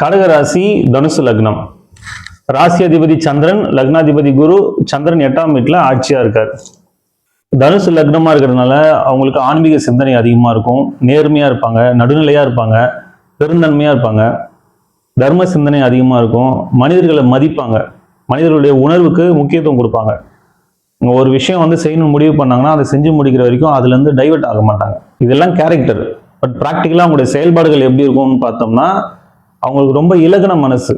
கடக ராசி, தனுசு லக்னம். ராசி அதிபதி சந்திரன், லக்னாதிபதி குரு. சந்திரன் 8ஆம் வீட்டில் ஆட்சியா இருக்கார். தனுசு லக்னமா இருக்கிறதுனால அவங்களுக்கு ஆன்மீக சிந்தனை அதிகமா இருக்கும், நேர்மையா இருப்பாங்க, நடுநிலையா இருப்பாங்க, பெருந்தன்மையா இருப்பாங்க, தர்ம சிந்தனை அதிகமா இருக்கும், மனிதர்களை மதிப்பாங்க, மனிதர்களுடைய உணர்வுக்கு முக்கியத்துவம் கொடுப்பாங்க. ஒரு விஷயம் செய்யணும்னு முடிவு பண்ணாங்கன்னா அதை செஞ்சு முடிக்கிற வரைக்கும் அதுல இருந்து டைவர்ட் ஆக மாட்டாங்க. இதெல்லாம் கேரக்டர். பட் ப்ராக்டிக்கலா அவங்களுடைய செயல்பாடுகள் எப்படி இருக்கும்னு பார்த்தோம்னா, அவங்களுக்கு ரொம்ப இலகுன மனசு.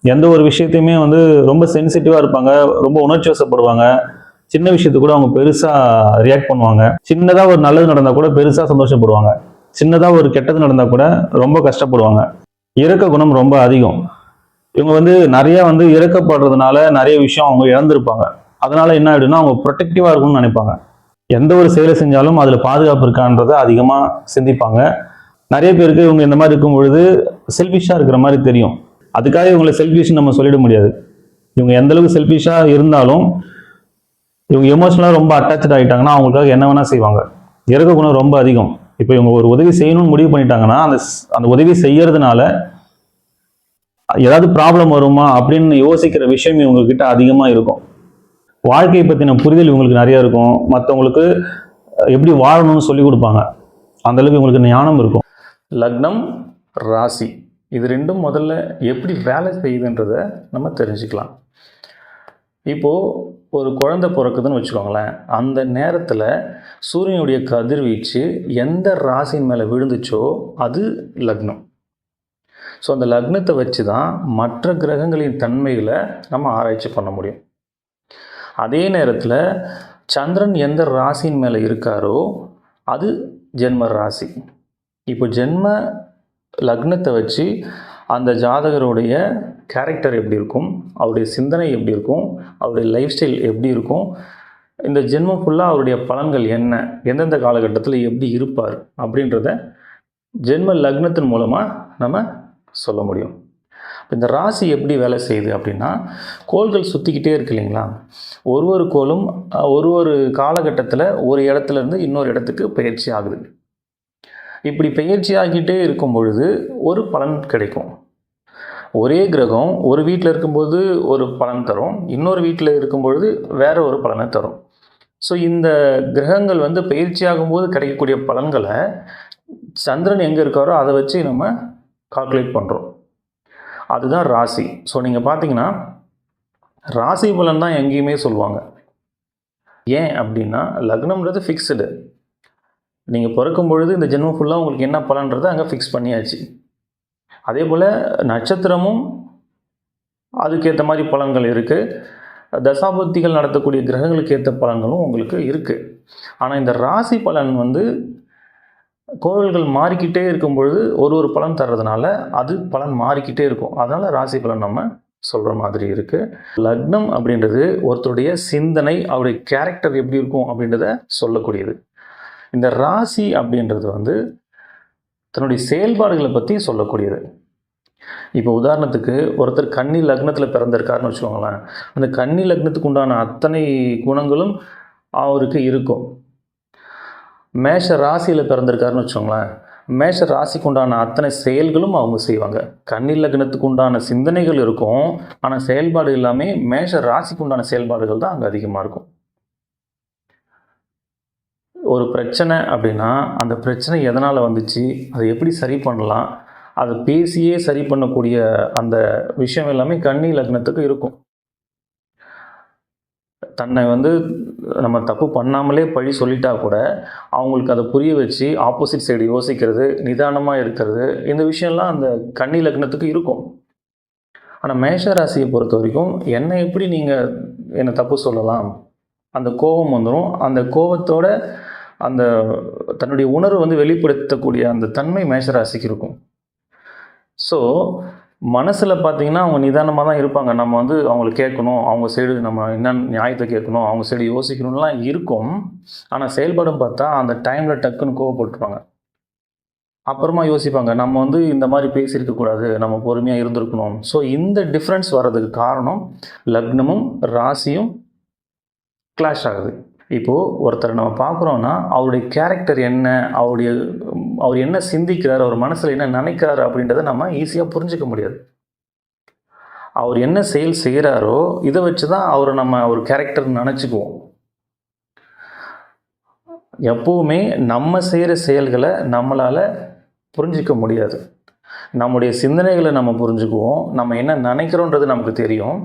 எந்த ஒரு விஷயத்தையுமே ரொம்ப சென்சிட்டிவா இருப்பாங்க, ரொம்ப உணர்ச்சி வசப்படுவாங்க. சின்ன விஷயத்துக்கு கூட அவங்க பெருசா ரியாக்ட் பண்ணுவாங்க. சின்னதா ஒரு நல்லது நடந்தா கூட பெருசா சந்தோஷப்படுவாங்க. சின்னதா ஒரு கெட்டது நடந்தா கூட ரொம்ப கஷ்டப்படுவாங்க. இரக்க குணம் ரொம்ப அதிகம். இவங்க நிறைய இறக்கப்படுறதுனால நிறைய விஷயம் அவங்க இழந்திருப்பாங்க. அதனால என்ன ஆயிடும்னா அவங்க ப்ரொடெக்டிவா இருக்கும்னு நினைப்பாங்க. எந்த ஒரு செயலை செஞ்சாலும் அதுல பாதுகாப்பு இருக்கான்றதை அதிகமா சிந்திப்பாங்க. நிறைய பேருக்கு இவங்க இந்த மாதிரி இருக்கும் பொழுது செல்ஃபிஷா இருக்கிற மாதிரி தெரியும். அதுக்காக இவங்களை செல்ஃபிஷ் நம்ம சொல்லிட முடியாது. இவங்க எந்த அளவுக்கு செல்ஃபிஷா இருந்தாலும் இவங்க எமோஷனலா ரொம்ப அட்டாச் ஆகிட்டாங்கன்னா அவங்களுக்காக என்ன வேணா செய்வாங்க. இறக்க குணம் ரொம்ப அதிகம். இப்போ இவங்க ஒரு உதவி செய்யணும்னு முடிவு பண்ணிட்டாங்கன்னா அந்த உதவி செய்யறதுனால ஏதாவது ப்ராப்ளம் வருமா அப்படின்னு யோசிக்கிற விஷயம் இவங்க கிட்ட அதிகமா இருக்கும். வாழ்க்கையை பத்தின புரிதல் இவங்களுக்கு நிறைய இருக்கும். மற்றவங்களுக்கு எப்படி வாழணும்னு சொல்லி கொடுப்பாங்க. அந்த அளவுக்கு இவங்களுக்கு ஞானம் இருக்கும். லக்னம், ராசி இது ரெண்டும் முதல்ல எப்படி வேலை செய்யுதுன்றதை நம்ம தெரிஞ்சுக்கலாம். இப்போது ஒரு குழந்தை பிறக்குதுன்னு வச்சுக்கோங்களேன். அந்த நேரத்தில் சூரியனுடைய கதிர்வீச்சு எந்த ராசியின் மேலே விழுந்துச்சோ அது லக்னம். ஸோ அந்த லக்னத்தை வச்சு தான் மற்ற கிரகங்களின் தன்மைகளை நம்ம ஆராய்ச்சி பண்ண முடியும். அதே நேரத்தில் சந்திரன் எந்த ராசியின் மேலே இருக்காரோ அது ஜென்ம ராசி. இப்போ ஜென்ம லக்னத்தை வச்சு அந்த ஜாதகருடைய கேரக்டர் எப்படி இருக்கும், அவருடைய சிந்தனை எப்படி இருக்கும், அவருடைய லைஃப் ஸ்டைல் எப்படி இருக்கும், இந்த ஜென்மம் ஃபுல்லாக அவருடைய பலன்கள் என்ன, எந்தெந்த காலகட்டத்தில் எப்படி இருப்பார் அப்படின்றத ஜென்ம லக்னத்தின் மூலமாக நம்ம சொல்ல முடியும். இந்த ராசி எப்படி வேலை செய்யுது அப்படின்னா, கோள்கள் சுற்றிக்கிட்டே இருக்கு இல்லைங்களா. ஒரு கோளும் ஒரு காலகட்டத்தில் ஒரு இடத்துலேருந்து இன்னொரு இடத்துக்கு பயிற்சி ஆகுது. இப்படி பயிற்சி ஆகிட்டே இருக்கும் பொழுது ஒரு பலன் கிடைக்கும். ஒரே கிரகம் ஒரு வீட்டில் இருக்கும்போது ஒரு பலன் தரும், இன்னொரு வீட்டில் இருக்கும்பொழுது வேற ஒரு பலனை தரும். ஸோ இந்த கிரகங்கள் பயிற்சி ஆகும்போது கிடைக்கக்கூடிய பலன்களை சந்திரன் எங்கே இருக்காரோ அதை வச்சு நம்ம கால்குலேட் பண்ணுறோம். அதுதான் ராசி. ஸோ நீங்கள் பார்த்தீங்கன்னா ராசி பலன் தான் எங்கேயுமே சொல்லுவாங்க. ஏன் அப்படின்னா லக்னம்ன்றது ஃபிக்ஸ்டு. நீங்கள் பிறக்கும் பொழுது இந்த ஜென்மம் ஃபுல்லாக உங்களுக்கு என்ன பலன்றதை அங்கே ஃபிக்ஸ் பண்ணியாச்சு. அதே போல் நட்சத்திரமும் அதுக்கேற்ற மாதிரி பலன்கள் இருக்குது. தசாபுத்திகள் நடத்தக்கூடிய கிரகங்களுக்கு ஏற்ற பலன்களும் உங்களுக்கு இருக்குது. ஆனால் இந்த ராசி பலன் கோள்கள் மாறிக்கிட்டே இருக்கும் பொழுது ஒரு பலன் தர்றதுனால அது பலன் மாறிக்கிட்டே இருக்கும். அதனால் ராசி பலன் நம்ம சொல்கிற மாதிரி இருக்குது. லக்னம் அப்படின்றது ஒருத்தருடைய சிந்தனை, அவருடைய கேரக்டர் எப்படி இருக்கும் அப்படின்றத சொல்லக்கூடியது. இந்த ராசி அப்படின்றது தன்னுடைய செயல்பாடுகளை பற்றி சொல்லக்கூடியது. இப்போ உதாரணத்துக்கு ஒருத்தர் கன்னி லக்னத்தில் பிறந்திருக்காருன்னு வச்சுக்கோங்களேன். அந்த கன்னி லக்னத்துக்கு உண்டான அத்தனை குணங்களும் அவருக்கு இருக்கும். மேஷ ராசியில் பிறந்திருக்காருன்னு வச்சுக்கோங்களேன். மேஷ ராசிக்கு உண்டான அத்தனை செயல்களும் அவங்க செய்வாங்க. கன்னி லக்னத்துக்கு உண்டான சிந்தனைகள் இருக்கும், ஆனால் செயல்பாடு எல்லாமே மேஷ ராசிக்கு உண்டான செயல்பாடுகள் தான் அங்கே அதிகமாக இருக்கும். ஒரு பிரச்சனை அப்படின்னா அந்த பிரச்சனை எதனால் வந்துச்சு, அதை எப்படி சரி பண்ணலாம், அதை பேசியே சரி பண்ணக்கூடிய அந்த விஷயம் எல்லாமே கன்னி லக்னத்துக்கு இருக்கும். தன்னை நம்ம தப்பு பண்ணாமலே பழி சொல்லிட்டா கூட அவங்களுக்கு அதை புரிய வச்சு ஆப்போசிட் சைடு யோசிக்கிறது, நிதானமாக இருக்கிறது, இந்த விஷயம்லாம் அந்த கன்னி லக்னத்துக்கு இருக்கும். ஆனால் மேஷ ராசியை பொறுத்த வரைக்கும் என்னை எப்படி நீங்கள் என்னை தப்பு சொல்லலாம், அந்த கோபம் வந்துடும். அந்த கோபத்தோட அந்த தன்னுடைய உணர்வு வெளிப்படுத்தக்கூடிய அந்த தன்மை மேஷராசிக்கு இருக்கும். ஸோ மனசில் பார்த்தீங்கன்னா அவங்க நிதானமாக தான் இருப்பாங்க. நம்ம அவங்கள கேட்கணும், அவங்க சைடு நம்ம என்ன நியாயத்தை கேட்கணும், அவங்க சைடு யோசிக்கணும்லாம் இருக்கும். ஆனால் செயல்படும் பார்த்தா அந்த டைமில் டக்குன்னு கோவப்பட்டுருவாங்க. அப்புறமா யோசிப்பாங்க, நம்ம இந்த மாதிரி பேசியிருக்கக்கூடாது, நம்ம பொறுமையாக இருந்திருக்கணும். ஸோ இந்த டிஃப்ரென்ஸ் வர்றதுக்கு காரணம் லக்னமும் ராசியும் கிளாஷ் ஆகுது. இப்போது ஒருத்தரை நம்ம பார்க்குறோன்னா அவருடைய கேரக்டர் என்ன, அவருடைய அவர் என்ன சிந்திக்கிறார், அவர் மனசில் என்ன நினைக்கிறாரு அப்படின்றத நம்ம ஈஸியாக புரிஞ்சிக்க முடியாது. அவர் என்ன செயல் செய்கிறாரோ இதை வச்சு தான் அவரை நம்ம ஒரு கேரக்டர் நினச்சிக்குவோம். எப்போவுமே நம்ம செய்கிற செயல்களை நம்மளால் புரிஞ்சிக்க முடியாது. நம்முடைய சிந்தனைகளை நம்ம புரிஞ்சுக்குவோம், நம்ம என்ன நினைக்கிறோன்றது நமக்கு தெரியும்.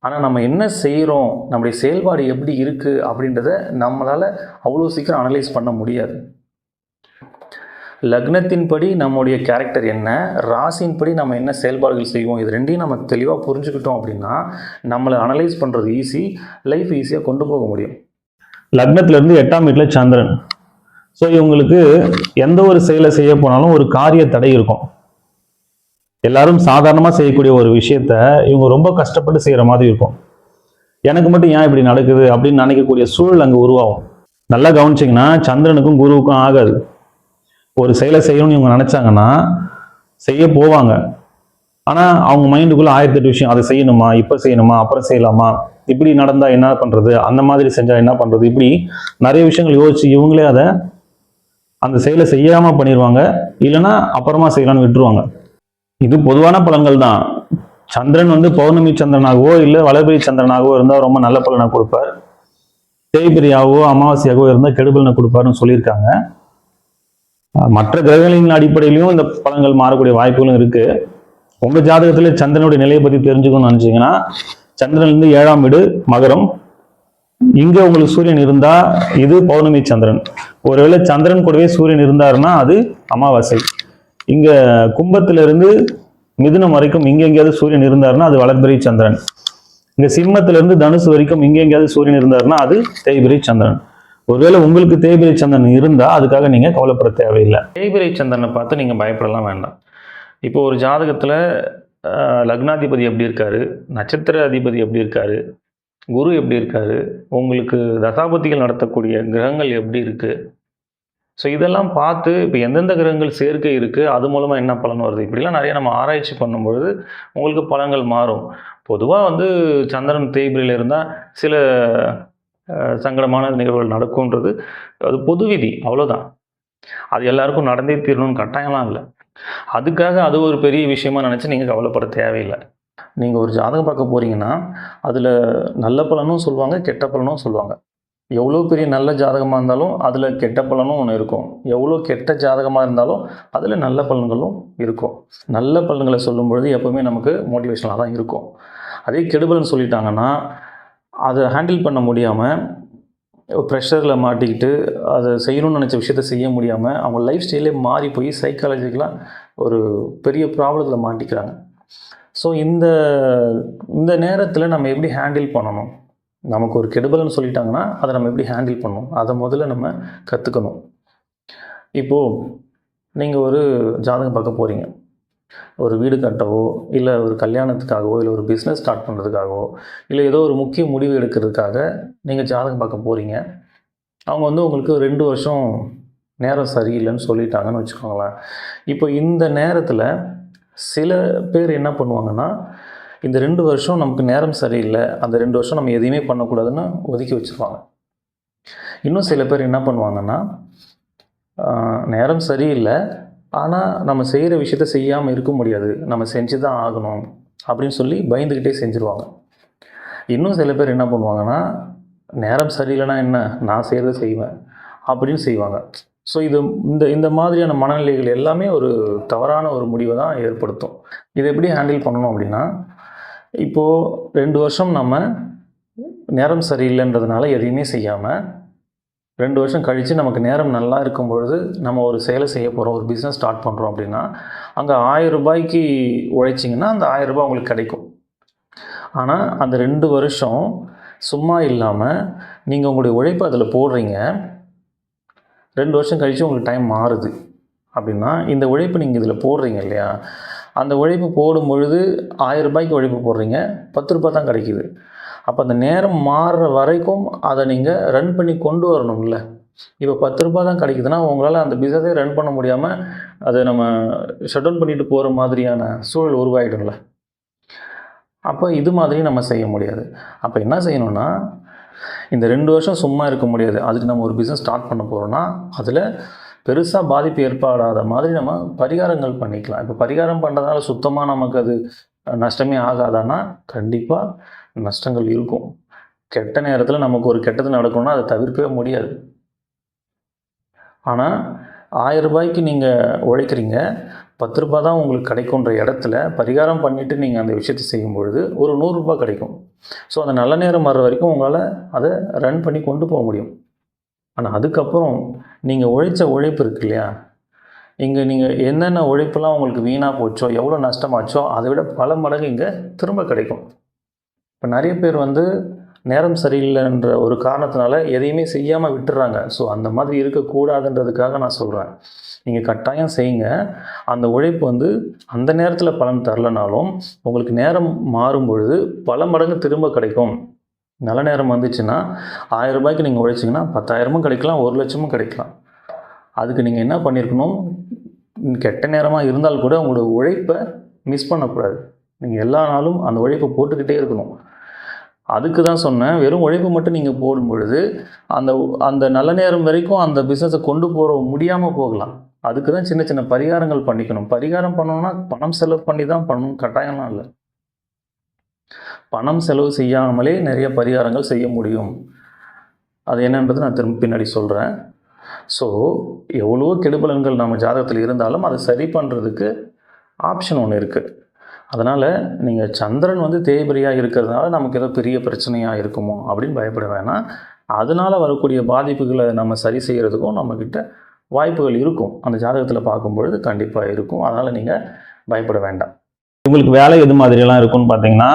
ஆனால் நம்ம என்ன செய்கிறோம், நம்முடைய செயல்பாடு எப்படி இருக்குது அப்படின்றத நம்மளால் அவ்வளோ சீக்கிரம் அனலைஸ் பண்ண முடியாது. லக்னத்தின்படி நம்முடைய கேரக்டர் என்ன, ராசியின்படி நம்ம என்ன செயல்பாடுகள் செய்வோம், இது ரெண்டையும் நம்ம தெளிவாக புரிஞ்சுக்கிட்டோம் அப்படின்னா நம்மளை அனலைஸ் பண்ணுறது ஈஸி, லைஃப் ஈஸியாக கொண்டு போக முடியும். லக்னத்திலேருந்து 8ஆம் வீட்டில் சந்திரன். ஸோ இவங்களுக்கு எந்த ஒரு செயலை செய்ய போனாலும் ஒரு காரிய தடை இருக்கும். எல்லாரும் சாதாரணமாக செய்யக்கூடிய ஒரு விஷயத்த இவங்க ரொம்ப கஷ்டப்பட்டு செய்கிற மாதிரி இருக்கும். எனக்கு மட்டும் ஏன் இப்படி நடக்குது அப்படின்னு நினைக்கக்கூடிய சூழல் அங்கே உருவாகும். நல்லா கவனிச்சிங்கன்னா சந்திரனுக்கும் குருவுக்கும் ஆகாது. ஒரு செயலை செய்யணும்னு இவங்க நினச்சாங்கன்னா செய்ய போவாங்க. ஆனால் அவங்க மைண்டுக்குள்ளே 1008 விஷயம், அதை செய்யணுமா, இப்போ செய்யணுமா, அப்புறம் செய்யலாமா, இப்படி நடந்தால் என்ன பண்ணுறது, அந்த மாதிரி செஞ்சால் என்ன பண்ணுறது, இப்படி நிறைய விஷயங்கள் யோசிச்சு இவங்களே அதை அந்த செயலை செய்யாமல் பண்ணிடுவாங்க. இல்லைன்னா அப்புறமா செய்யலான்னு விட்டுருவாங்க. இது பொதுவான பலன்கள் தான். சந்திரன் பௌர்ணமி சந்திரனாகவோ இல்லை வளர்பிறை சந்திரனாகவோ இருந்தால் ரொம்ப நல்ல பலனை கொடுப்பார். தேய்பிரியாகவோ அமாவாசையாகவோ இருந்தால் கெடுபலனை கொடுப்பாருன்னு சொல்லியிருக்காங்க. மற்ற கிரகங்களின் அடிப்படையிலையும் இந்த பலன்கள் மாறக்கூடிய வாய்ப்புகளும் இருக்கு. உங்க ஜாதகத்துல சந்திரனுடைய நிலையை பத்தி தெரிஞ்சுக்கணும்னு நினைச்சீங்கன்னா சந்திரன்லேருந்து 7ஆம் வீடு மகரம், இங்க உங்களுக்கு சூரியன் இருந்தா இது பௌர்ணமி சந்திரன். ஒருவேளை சந்திரன் கூடவே சூரியன் இருந்தாருன்னா அது அமாவாசை. இங்க கும்பத்திலிருந்து மிதுனம் வரைக்கும் இங்க எங்கேயாவது சூரியன் இருந்தாருன்னா அது வளர்பிறை சந்திரன். இங்க சிம்மத்திலிருந்து தனுசு வரைக்கும் இங்க எங்கேயாவது சூரியன் இருந்தாருன்னா அது தேய்பிறை சந்திரன். ஒருவேளை உங்களுக்கு தேய்பிறை சந்திரன் இருந்தா அதுக்காக நீங்க கவலைப்பட தேவையில்லை. தேய்பிறை சந்திரனை பார்த்து நீங்க பயப்படலாம் வேண்டாம். இப்போ ஒரு ஜாதகத்துல லக்னாதிபதி எப்படி இருக்காரு, நட்சத்திர அதிபதி எப்படி இருக்காரு, குரு எப்படி இருக்காரு, உங்களுக்கு தசாபதிகள் நடத்தக்கூடிய கிரகங்கள் எப்படி இருக்கு, ஸோ இதெல்லாம் பார்த்து இப்போ எந்தெந்த கிரகங்கள் சேர்க்கை இருக்குது, அது மூலமாக என்ன பலன் வருது, இப்படிலாம் நிறைய நம்ம ஆராய்ச்சி பண்ணும்பொழுது உங்களுக்கு பலன்கள் மாறும். பொதுவாக சந்திரன் தேய்பிரையில் இருந்தால் சில சங்கடமான நிகழ்வுகள் நடக்கும்ன்றது அது பொது விதி, அவ்வளோதான். அது எல்லாருக்கும் நடந்தே தீரணும்னு கட்டாயம்லாம் இல்லை. அதுக்காக அது ஒரு பெரிய விஷயமா நினச்சி நீங்கள் கவலைப்பட தேவையில்லை. நீங்கள் ஒரு ஜாதகம் பார்க்க போகிறீங்கன்னா அதில் நல்ல பலனும் சொல்லுவாங்க, கெட்ட பலனும் சொல்லுவாங்க. எவ்வளோ பெரிய நல்ல ஜாதகமாக இருந்தாலும் அதில் கெட்ட பலனும் ஒன்று இருக்கும். எவ்வளோ கெட்ட ஜாதகமாக இருந்தாலும் அதில் நல்ல பலன்களும் இருக்கும். நல்ல பலன்களை சொல்லும்பொழுது எப்போவுமே நமக்கு மோட்டிவேஷனாக தான் இருக்கும். அதே கெடுபலன் சொல்லிட்டாங்கன்னா அதை ஹேண்டில் பண்ண முடியாமல் ப்ரெஷரில் மாட்டிக்கிட்டு அதை செய்யணும்னு நினச்ச விஷயத்த செய்ய முடியாமல் அவங்க லைஃப் ஸ்டைலே மாறி போய் சைக்காலஜிக்கலாக ஒரு பெரிய ப்ராப்ளத்தில் மாட்டிக்கிறாங்க. ஸோ இந்த நேரத்தில் நம்ம எப்படி ஹேண்டில் பண்ணணும், நமக்கு ஒரு கெடுபலன்னு சொல்லிட்டாங்கன்னா அதை நம்ம எப்படி ஹேண்டில் பண்ணணும், அதை முதல்ல நம்ம கற்றுக்கணும். இப்போது நீங்கள் ஒரு ஜாதகம் பார்க்க போகிறீங்க, ஒரு வீடு கட்டவோ இல்லை ஒரு கல்யாணத்துக்காகவோ இல்லை ஒரு பிஸ்னஸ் ஸ்டார்ட் பண்ணுறதுக்காகவோ இல்லை ஏதோ ஒரு முக்கிய முடிவு எடுக்கிறதுக்காக நீங்கள் ஜாதகம் பார்க்க போகிறீங்க. அவங்க உங்களுக்கு 2 வருஷம் நேரம் சரியில்லைன்னு சொல்லிட்டாங்கன்னு வச்சுக்கோங்களேன். இப்போ இந்த நேரத்தில் சில பேர் என்ன பண்ணுவாங்கன்னா, இந்த 2 வருஷம் நமக்கு நேரம் சரியில்லை, அந்த 2 வருஷம் நம்ம எதையுமே பண்ணக்கூடாதுன்னு ஒதுக்கி வச்சுருவாங்க. இன்னும் சில பேர் என்ன பண்ணுவாங்கன்னா, நேரம் சரியில்லை ஆனால் நம்ம செய்கிற விஷயத்த செய்யாமல் இருக்க முடியாது, நம்ம செஞ்சு தான் ஆகணும் அப்படின்னு சொல்லி பயந்துக்கிட்டே செஞ்சுருவாங்க. இன்னும் சில பேர் என்ன பண்ணுவாங்கன்னா, நேரம் சரியில்லைன்னா என்ன, நான் செய்கிறத செய்வேன் அப்படின்னு செய்வாங்க. ஸோ இந்த மாதிரியான மனநிலைகள் எல்லாமே ஒரு தவறான ஒரு முடிவை தான் ஏற்படுத்தும். இதை எப்படி ஹேண்டில் பண்ணணும் அப்படின்னா, இப்போது 2 வருஷம் நம்ம நேரம் சரியில்லைன்றதுனால எதையுமே செய்யாமல் 2 வருஷம் கழித்து நமக்கு நேரம் நல்லா இருக்கும் பொழுது நம்ம ஒரு செயலை செய்ய போகிறோம், ஒரு பிஸ்னஸ் ஸ்டார்ட் பண்ணுறோம் அப்படின்னா அங்கே 1000 ரூபாய்க்கு உழைச்சிங்கன்னா அந்த 1000 ரூபாய் உங்களுக்கு கிடைக்கும். ஆனால் அந்த 2 வருஷம் சும்மா இல்லாமல் நீங்கள் உங்களுடைய உழைப்பை அதில் போடுறீங்க. 2 வருஷம் கழித்து உங்களுக்கு டைம் மாறுது அப்படின்னா இந்த உழைப்பு நீங்கள் இதில் போடுறீங்க இல்லையா, அந்த உழைப்பு போடும் பொழுது 1000 ரூபாய்க்கு உழைப்பு போடுறீங்க, 10 ரூபாய் தான் கிடைக்கிது. அப்போ அந்த நேரம் மாறுற வரைக்கும் அதை நீங்கள் ரன் பண்ணி கொண்டு வரணும்ல. இப்போ 10 ரூபாய் தான் கிடைக்குதுன்னா உங்களால் அந்த பிஸ்னஸே ரன் பண்ண முடியாமல் அதை நம்ம ஷட் டவுன் பண்ணிட்டு போகிற மாதிரியான சூழல் உருவாகிடும்ல. அப்போ இது மாதிரி நம்ம செய்ய முடியாது. அப்போ என்ன செய்யணும்னா, இந்த 2 வருஷம் சும்மா இருக்க முடியாது, அதுக்கு நம்ம ஒரு பிஸ்னஸ் ஸ்டார்ட் பண்ண போகிறோன்னா அதில் பெருசாக பாதிப்பு ஏற்படாத மாதிரி நம்ம பரிகாரங்கள் பண்ணிக்கலாம். இப்போ பரிகாரம் பண்ணுறதுனால சுத்தமாக நமக்கு அது நஷ்டமே ஆகாதான்னா கண்டிப்பாக நஷ்டங்கள் இருக்கும். கெட்ட நேரத்தில் நமக்கு ஒரு கெட்டது நடக்கணும்னா அதை தவிர்க்கவே முடியாது. ஆனால் ரூ. 1000 நீங்கள் உழைக்கிறீங்க, ரூ. 10 தான் உங்களுக்கு கிடைக்குன்ற இடத்துல பரிகாரம் பண்ணிவிட்டு நீங்கள் அந்த விஷயத்தை செய்யும் பொழுது ஒரு ரூ. 100 கிடைக்கும். ஸோ அந்த நல்ல நேரம் வர்ற வரைக்கும் உங்களால் அதை ரன் பண்ணி கொண்டு போக முடியும். ஆனால் அதுக்கப்புறம் நீங்கள் உழைச்ச உழைப்பு இருக்கு இல்லையா, இங்கே நீங்கள் என்னென்ன உழைப்பெல்லாம் உங்களுக்கு வீணாக போச்சோ, எவ்வளோ நஷ்டமாச்சோ அதை விட பல மடங்கு இங்கே திரும்ப கிடைக்கும். இப்போ நிறைய பேர் நேரம் சரியில்லைன்ற ஒரு காரணத்தினால எதையுமே செய்யாமல் விட்டுறாங்க. ஸோ அந்த மாதிரி இருக்கக்கூடாதுன்றதுக்காக நான் சொல்கிறேன், நீங்கள் கட்டாயம் செய்யுங்க. அந்த உழைப்பு அந்த நேரத்தில் பலன் தரலனாலும் உங்களுக்கு நேரம் மாறும் பொழுது பல மடங்கு திரும்ப கிடைக்கும். நல்ல நேரம் வந்துச்சுன்னா ரூ. 1000 நீங்கள் உழைச்சிங்கன்னா 10,000 கிடைக்கலாம், 1,00,000 கிடைக்கலாம். அதுக்கு நீங்கள் என்ன பண்ணியிருக்கணும், கெட்ட நேரமாக இருந்தால் கூட உங்களோட உழைப்பை மிஸ் பண்ணக்கூடாது. நீங்கள் எல்லா நாளும் அந்த உழைப்பை போட்டுக்கிட்டே இருக்கணும். அதுக்கு தான் சொன்னேன், வெறும் உழைப்பு மட்டும் நீங்கள் போடும் பொழுது அந்த நல்ல நேரம் வரைக்கும் அந்த பிஸ்னஸை கொண்டு போக முடியாமல் போகலாம். அதுக்கு தான் சின்ன சின்ன பரிகாரங்கள் பண்ணிக்கணும். பரிகாரம் பண்ணணும்னா பணம் செலவு பண்ணி தான் பண்ணணும், கட்டாயம்லாம் இல்லை. பணம் செலவு செய்யாமலே நிறைய பரிகாரங்கள் செய்ய முடியும். அது என்னன்றது நான் திரும்ப பின்னாடி சொல்கிறேன். ஸோ எவ்வளோ கெடுபலன்கள் நம்ம ஜாதகத்தில் இருந்தாலும் அதை சரி பண்ணுறதுக்கு ஆப்ஷன் ஒன்று இருக்குது. அதனால் நீங்கள் சந்திரன் தேய்பிரியாக இருக்கிறதுனால நமக்கு ஏதோ பெரிய பிரச்சனையாக இருக்குமோ அப்படின்னு பயப்பட வேணாம். அதனால் வரக்கூடிய பாதிப்புகளை நம்ம சரி செய்கிறதுக்கும் நம்மக்கிட்ட வாய்ப்புகள் இருக்கும். அந்த ஜாதகத்தில் பார்க்கும்பொழுது கண்டிப்பாக இருக்கும். அதனால் நீங்கள் பயப்பட வேண்டாம். உங்களுக்கு வேலை எது மாதிரியெல்லாம் இருக்கும்னு பார்த்தீங்கன்னா,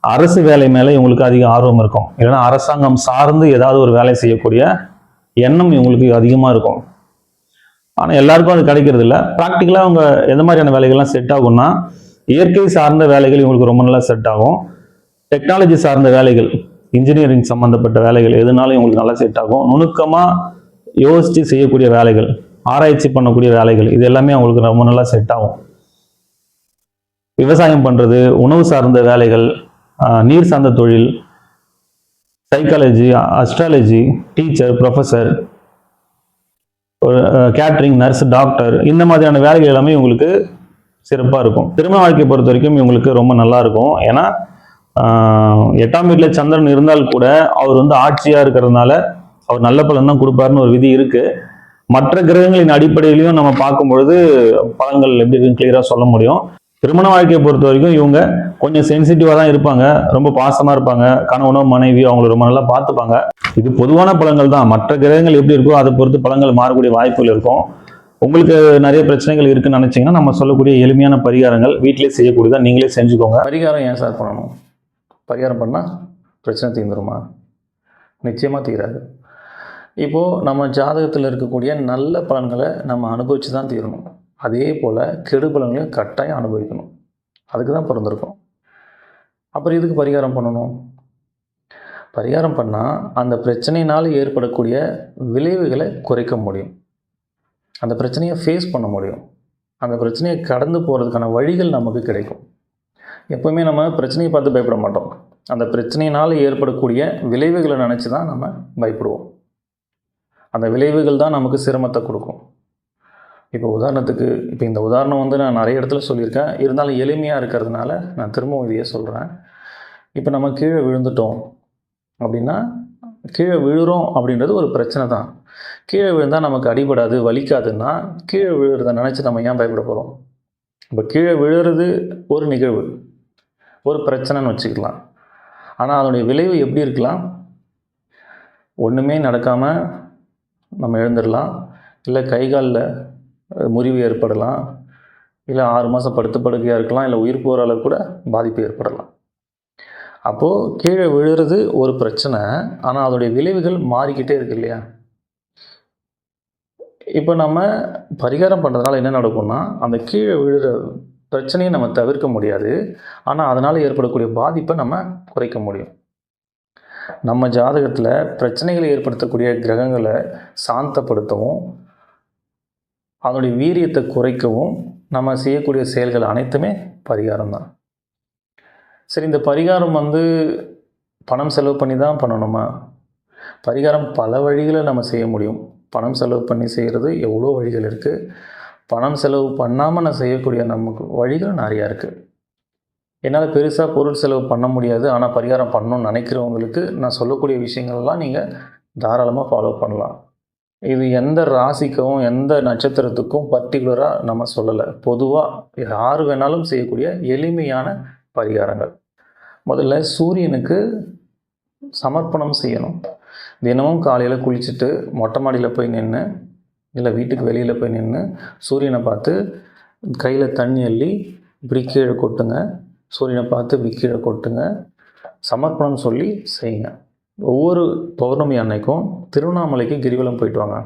அரசு வேலை மேலே இவங்களுக்கு அதிக ஆர்வம் இருக்கும். இல்லைன்னா அரசாங்கம் சார்ந்து ஏதாவது ஒரு வேலை செய்யக்கூடிய எண்ணம் இவங்களுக்கு அதிகமாக இருக்கும். ஆனால் எல்லாருக்கும் அது கிடைக்கிறது இல்லை. ப்ராக்டிக்கலாக அவங்க எந்த மாதிரியான வேலைகள்லாம் செட் ஆகும்னா, இயற்கை சார்ந்த வேலைகள் இவங்களுக்கு ரொம்ப நல்லா செட் ஆகும். டெக்னாலஜி சார்ந்த வேலைகள், இன்ஜினியரிங் சம்மந்தப்பட்ட வேலைகள் எதுனாலும் இவங்களுக்கு நல்லா செட் ஆகும். நுணுக்கமாக யோசித்து செய்யக்கூடிய வேலைகள், ஆராய்ச்சி பண்ணக்கூடிய வேலைகள், இது எல்லாமே அவங்களுக்கு ரொம்ப நல்லா செட் ஆகும். விவசாயம் பண்ணுறது, உணவு சார்ந்த வேலைகள், நீர் சார்ந்த தொழில், psychology, astrology, teacher, professor, catering, nurse, doctor, இந்த மாதிரியான வேலைகள் எல்லாமே இவங்களுக்கு சிறப்பாக இருக்கும். திருமண வாழ்க்கையை பொறுத்த வரைக்கும் இவங்களுக்கு ரொம்ப நல்லா இருக்கும். ஏன்னா 8ஆம் வீட்டில் சந்திரன் இருந்தால் கூட அவர் ஆட்சியாக இருக்கிறதுனால அவர் நல்ல பலன் தான் கொடுப்பாருன்னு ஒரு விதி இருக்குது. மற்ற கிரகங்களின் அடிப்படையிலையும் நம்ம பார்க்கும்பொழுது பலன்கள் எப்படி இருக்குன்னு கிளியராக சொல்ல முடியும். திருமண வாழ்க்கையை பொறுத்த வரைக்கும் இவங்க கொஞ்சம் சென்சிட்டிவாக தான் இருப்பாங்க, ரொம்ப பாசமாக இருப்பாங்க, கணவனோ மனைவி அவங்கள ரொம்ப நல்லா பார்த்துப்பாங்க. இது பொதுவான பலன்கள் தான். மற்ற கிரகங்கள் எப்படி இருக்கோ அதை பொறுத்து பலன்கள் மாறக்கூடிய வாய்ப்புகள் இருக்கும். உங்களுக்கு நிறைய பிரச்சனைகள் இருக்குன்னு நினைச்சீங்கன்னா நம்ம சொல்லக்கூடிய எளிமையான பரிகாரங்கள் வீட்டிலே செய்யக்கூடியதா நீங்களே செஞ்சுக்கோங்க. பரிகாரம் ஏன் சார் பண்ணணும்? பரிகாரம் பண்ணால் பிரச்சனை தீர்ந்துருமா? நிச்சயமாக தீராது. இப்போது நம்ம ஜாதகத்தில் இருக்கக்கூடிய நல்ல பலன்களை நம்ம அனுபவித்து தான் தீரணும். அதே போல் கெடு பலன்களையும் கட்டாயம் அனுபவிக்கணும். அதுக்கு தான் பிறந்திருக்கோம். அப்புறம் இதுக்கு பரிகாரம் பண்ணணும். பரிகாரம் பண்ணால் அந்த பிரச்சனையினால் ஏற்படக்கூடிய விளைவுகளை குறைக்க முடியும். அந்த பிரச்சனையை ஃபேஸ் பண்ண முடியும். அந்த பிரச்சனையை கடந்து போகிறதுக்கான வழிகள் நமக்கு கிடைக்கும். எப்போவுமே நம்ம பிரச்சனையை பார்த்து பயப்பட மாட்டோம். அந்த பிரச்சனையினால் ஏற்படக்கூடிய விளைவுகளை நினச்சி தான் நம்ம பயப்படுவோம். அந்த விளைவுகள் தான் நமக்கு சிரமத்தை கொடுக்கும். இப்போ உதாரணத்துக்கு, இப்போ இந்த உதாரணம் நான் நிறைய இடத்துல சொல்லியிருக்கேன், இருந்தாலும் எளிமையாக இருக்கிறதுனால நான் திரும்பவும் இதையே சொல்கிறேன். இப்போ நம்ம கீழே விழுந்துட்டோம் அப்படின்னா, கீழே விழுறோம் அப்படின்றது ஒரு பிரச்சனை தான். கீழே விழுந்தால் நமக்கு அடிபடாது, வலிக்காதுன்னா கீழே விழுறத நினச்சி நம்ம ஏன் பயப்பட போகிறோம்? இப்போ கீழே விழுறது ஒரு நிகழ்வு, ஒரு பிரச்சனைன்னு வச்சுக்கலாம். ஆனால் அதனுடைய விளைவு எப்படி இருக்கலாம்? ஒன்றுமே நடக்காமல் நம்ம எழுந்துடலாம், இல்லை கை காலில் முறிவு ஏற்படலாம், இல்லை 6 மாதம் படுத்து படுக்கையாக இருக்கலாம், இல்லை உயிர் போகிற அளவு கூட பாதிப்பு ஏற்படலாம். அப்போது கீழே விழுறது ஒரு பிரச்சனை, ஆனால் அதோடைய விளைவுகள் மாறிக்கிட்டே இருக்கு இல்லையா? இப்போ நம்ம பரிகாரம் பண்ணுறதுனால என்ன நடக்கும்னா, அந்த கீழே விழுற பிரச்சனையை நம்ம தவிர்க்க முடியாது, ஆனால் அதனால் ஏற்படக்கூடிய பாதிப்பை நம்ம குறைக்க முடியும். நம்ம ஜாதகத்தில் பிரச்சனைகளை ஏற்படுத்தக்கூடிய கிரகங்களை சாந்தப்படுத்தவும், அதனுடைய வீரியத்தை குறைக்கவும் நம்ம செய்யக்கூடிய செயல்கள் அனைத்துமே பரிகாரம் தான். சரி, இந்த பரிகாரம் பணம் செலவு பண்ணி தான் பண்ணணுமா? பரிகாரம் பல வழிகளை நம்ம செய்ய முடியும். பணம் செலவு பண்ணி செய்கிறது எவ்வளோ வழிகள் இருக்குது. பணம் செலவு பண்ணாமல் நான் செய்யக்கூடிய நமக்கு வழிகள் நிறையா இருக்குது. என்னால் பெருசாக பொருள் செலவு பண்ண முடியாது, ஆனால் பரிகாரம் பண்ணணும்னு நினைக்கிறவங்களுக்கு நான் சொல்லக்கூடிய விஷயங்கள்லாம் நீங்கள் தாராளமாக ஃபாலோ பண்ணலாம். இது எந்த ராசிக்கும் எந்த நட்சத்திரத்துக்கும் பர்டிகுலராக நம்ம சொல்லலை. பொதுவாக யார் வேணாலும் செய்யக்கூடிய எளிமையான பரிகாரங்கள். முதல்ல சூரியனுக்கு சமர்ப்பணம் செய்யணும். தினமும் காலையில் குளிச்சுட்டு மொட்டை மாடியில் போய் நின்று, இல்லை வீட்டுக்கு வெளியில் போய் நின்று சூரியனை பார்த்து கையில் தண்ணி அள்ளி இப்படி கீழே கொட்டுங்க. சூரியனை பார்த்து இப்படி கீழே கொட்டுங்க. சமர்ப்பணம் சொல்லி செய்யுங்க. ஒவ்வொரு பௌர்ணமி அன்னைக்கும் திருவண்ணாமலைக்கு கிரிவலம் போயிட்டு வாங்க.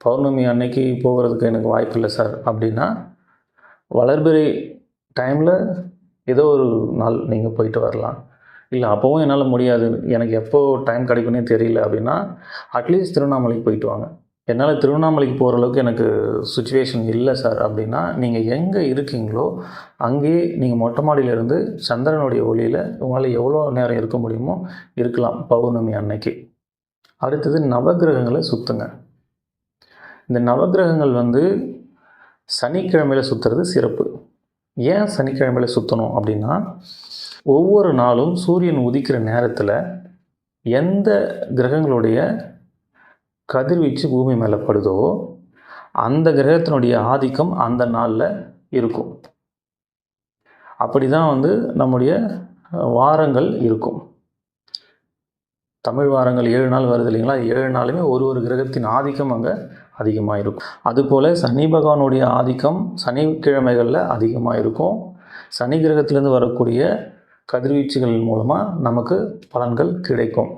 பௌர்ணமி அன்னைக்கு போகிறதுக்கு எனக்கு வாய்ப்பு இல்லை சார் அப்படின்னா, வளர்பிறை டைமில் ஏதோ ஒரு நாள் நீங்கள் போயிட்டு வரலாம். இல்லை அப்போவும் என்னால் முடியாது, எனக்கு எப்போ டைம் கிடைக்குன்னே தெரியல அப்படின்னா, அட்லீஸ்ட் திருவண்ணாமலைக்கு போயிட்டு வாங்க. என்னால் திருவண்ணாமலைக்கு போகிற அளவுக்கு எனக்கு சுச்சுவேஷன் இல்லை சார் அப்படின்னா, நீங்கள் எங்கே இருக்கீங்களோ அங்கேயே நீங்கள் மொட்டை மாடியிலேருந்து சந்திரனுடைய ஒளியில் உங்களால் எவ்வளோ நேரம் இருக்க முடியுமோ இருக்கலாம் பௌர்ணமி அன்னைக்கு. அடுத்தது நவகிரகங்களை சுற்றுங்க. இந்த நவகிரகங்கள் சனிக்கிழமையில் சுற்றுறது சிறப்பு. ஏன் சனிக்கிழமையில் சுற்றணும் அப்படின்னா, ஒவ்வொரு நாளும் சூரியன் உதிக்கிற நேரத்தில் எந்த கிரகங்களுடைய கதிர்வீச்சு பூமி மேலே படுதோ அந்த கிரகத்தினுடைய ஆதிக்கம் அந்த நாளில் இருக்கும். அப்படி தான் நம்முடைய வாரங்கள் இருக்கும். தமிழ் வாரங்கள் 7 நாள் வருது இல்லைங்களா? 7 நாளுமே ஒரு கிரகத்தின் ஆதிக்கம் அங்கே அதிகமாக இருக்கும். அதுபோல் சனி பகவானுடைய ஆதிக்கம் சனிக்கிழமைகளில் அதிகமாக இருக்கும். சனி கிரகத்திலேருந்து வரக்கூடிய கதிர்வீச்சுகள் மூலமாக நமக்கு பலன்கள் கிடைக்கும்.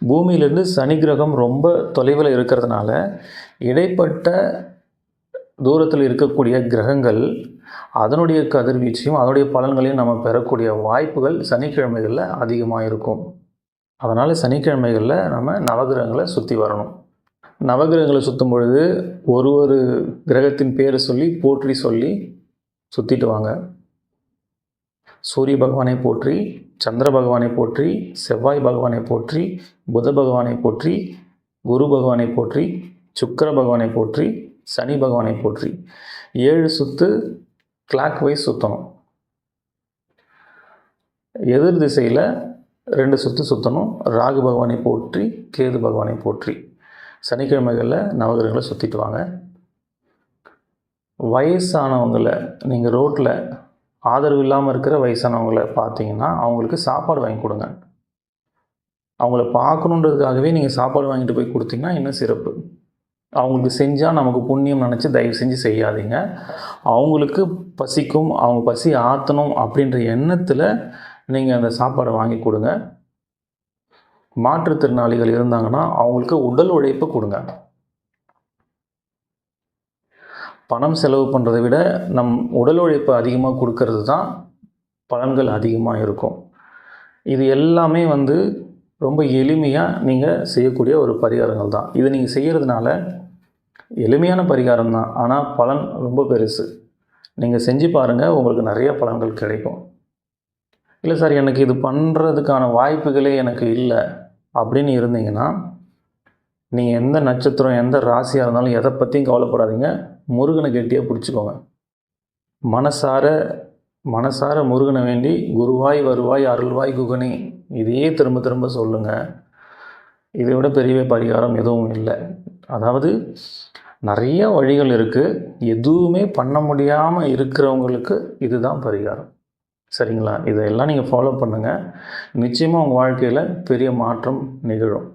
பூமியிலேருந்து சனி கிரகம் ரொம்ப தொலைவில் இருக்கிறதுனால இடைப்பட்ட தூரத்தில் இருக்கக்கூடிய கிரகங்கள் அதனுடைய கதிர்வீச்சையும் அதனுடைய பலன்களையும் நம்ம பெறக்கூடிய வாய்ப்புகள் சனிக்கிழமைகளில் அதிகமாக இருக்கும். அதனால் சனிக்கிழமைகளில் நம்ம நவகிரகங்களை சுற்றி வரணும். நவகிரகங்களை சுற்றும் பொழுது ஒரு கிரகத்தின் பேரை சொல்லி போற்றி சொல்லி சுற்றிட்டு வாங்க. சூரிய பகவானை போற்றி, சந்திர பகவானை போற்றி, செவ்வாய் பகவானை போற்றி, புத பகவானை போற்றி, குரு பகவானை போற்றி, சுக்கிர பகவானை போற்றி, சனி பகவானை போற்றி 7 சுற்று கிளாக் வைஸ் சுற்றணும். எதிர் திசையில் 2 சுற்று சுற்றணும். ராகு பகவானை போற்றி, கேது பகவானை போற்றி. சனிக்கிழமைகளில் நவகிரகங்களை சுற்றிட்டு வாங்க. வயசானவங்களை நீங்கள் ரோட்டில் ஆதரவு இல்லாமல் இருக்கிற வயசானவங்களை பார்த்தீங்கன்னா அவங்களுக்கு சாப்பாடு வாங்கி கொடுங்க. அவங்கள பார்க்கணுன்றதுக்காகவே நீங்கள் சாப்பாடு வாங்கிட்டு போய் கொடுத்தீங்கன்னா இன்னும் சிறப்பு. அவங்களுக்கு செஞ்சால் நமக்கு புண்ணியம் நினச்சி தயவு செஞ்சு செய்யாதீங்க. அவங்களுக்கு பசிக்கும், அவங்க பசி ஆற்றணும் அப்படின்ற எண்ணத்தில் நீங்கள் அந்த சாப்பாடை வாங்கி கொடுங்க. மாற்றுத்திறனாளிகள் இருந்தாங்கன்னா அவங்களுக்கு உடல் உழைப்பு கொடுங்க. பணம் செலவு பண்ணுறதை விட நம் உடல் உழைப்பு அதிகமாக கொடுக்கறது தான் பலன்கள் அதிகமாக இருக்கும். இது எல்லாமே ரொம்ப எளிமையாக நீங்கள் செய்யக்கூடிய ஒரு பரிகாரங்கள் தான். இது நீங்கள் செய்கிறதுனால எளிமையான பரிகாரம் தான், ஆனால் பலன் ரொம்ப பெருசு. நீங்கள் செஞ்சு பாருங்கள், உங்களுக்கு நிறைய பலன்கள் கிடைக்கும். இல்லை சார் எனக்கு இது பண்ணுறதுக்கான வாய்ப்புகளே எனக்கு இல்லை அப்படின்னு இருந்தீங்கன்னா, நீங்கள் எந்த நட்சத்திரம் எந்த ராசியாக இருந்தாலும் எதை பற்றியும் கவலைப்படாதீங்க. முருகனை கெட்டியாக பிடிச்சிக்கோங்க. மனசார முருகனை வேண்டி குருவாய் வருவாய் அருள்வாய் குகனே இதையே திரும்ப திரும்ப சொல்லுங்கள். இதை விட பெரிய பரிகாரம் எதுவும் இல்லை. அதாவது நிறைய வழிகள் இருக்குது. எதுவுமே பண்ண முடியாமல் இருக்கிறவங்களுக்கு இதுதான் பரிகாரம். சரிங்களா? இதையெல்லாம் நீங்கள் ஃபாலோ பண்ணுங்கள். நிச்சயமாக உங்கள் வாழ்க்கையில் பெரிய மாற்றம் நிகழும்.